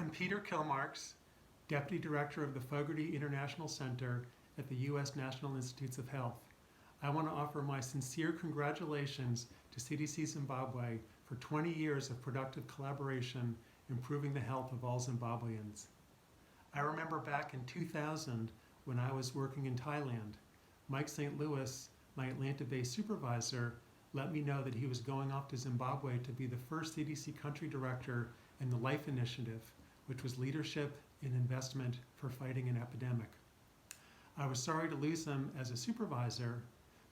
I'm Peter Kilmarx, Deputy Director of the Fogarty International Center at the U.S. National Institutes of Health. I want to offer my sincere congratulations to CDC Zimbabwe for 20 years of productive collaboration improving the health of all Zimbabweans. I remember back in 2000 when I was working in Thailand. Mike St. Louis, my Atlanta-based supervisor, let me know that he was going off to Zimbabwe to be the first CDC country director in the LIFE initiative, which was leadership in investment for fighting an epidemic. I was sorry to lose him as a supervisor,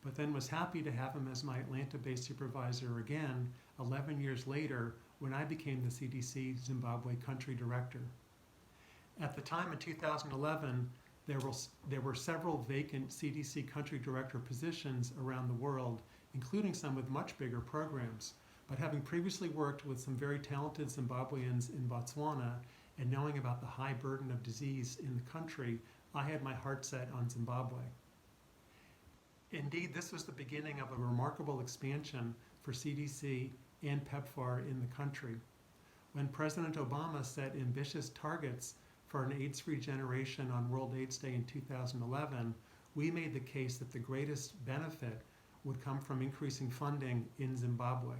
but then was happy to have him as my Atlanta-based supervisor again 11 years later when I became the CDC Zimbabwe country director. At the time in 2011, there were several vacant CDC country director positions around the world, including some with much bigger programs. But having previously worked with some very talented Zimbabweans in Botswana and knowing about the high burden of disease in the country, I had my heart set on Zimbabwe. Indeed, this was the beginning of a remarkable expansion for CDC and PEPFAR in the country. When President Obama set ambitious targets for an AIDS-free generation on World AIDS Day in 2011, we made the case that the greatest benefit would come from increasing funding in Zimbabwe.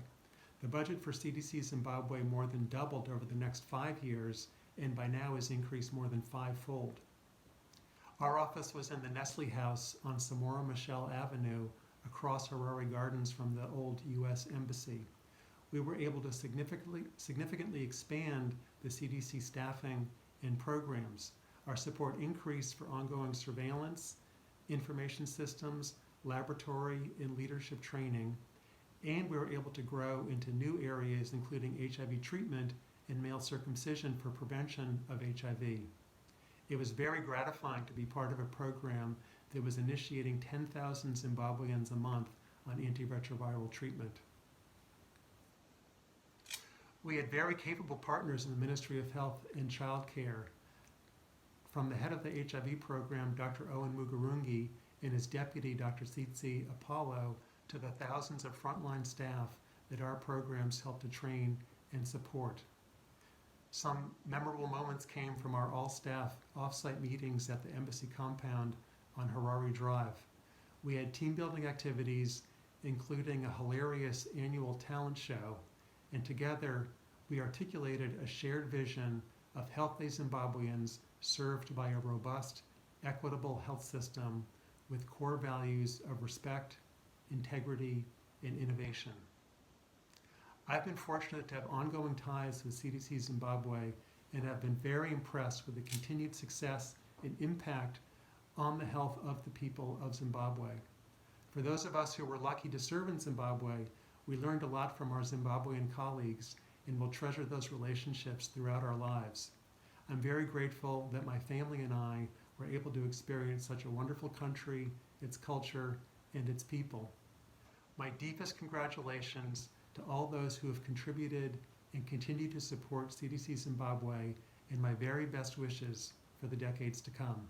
The budget for CDC Zimbabwe more than doubled over the next 5 years, and by now has increased more than 5-fold. Our office was in the Nestle House on Samora Machel Avenue, across Harare Gardens from the old U.S. Embassy. We were able to significantly expand the CDC staffing and programs. Our support increased for ongoing surveillance, information systems, laboratory, and leadership training, and we were able to grow into new areas including HIV treatment and male circumcision for prevention of HIV. It was very gratifying to be part of a program that was initiating 10,000 Zimbabweans a month on antiretroviral treatment. We had very capable partners in the Ministry of Health and Child Care, from the head of the HIV program, Dr. Owen Mugarungi, and his deputy, Dr. Tsitsi Apollo, to the thousands of frontline staff that our programs helped to train and support. Some memorable moments came from our all-staff off-site meetings at the embassy compound on Harare Drive. We had team-building activities, including a hilarious annual talent show, and together we articulated a shared vision of healthy Zimbabweans served by a robust, equitable health system with core values of respect, integrity, and innovation. I've been fortunate to have ongoing ties with CDC Zimbabwe and have been very impressed with the continued success and impact on the health of the people of Zimbabwe. For those of us who were lucky to serve in Zimbabwe, we learned a lot from our Zimbabwean colleagues and will treasure those relationships throughout our lives. I'm very grateful that my family and I were able to experience such a wonderful country, its culture, and its people. My deepest congratulations to all those who have contributed and continue to support CDC Zimbabwe, and my very best wishes for the decades to come.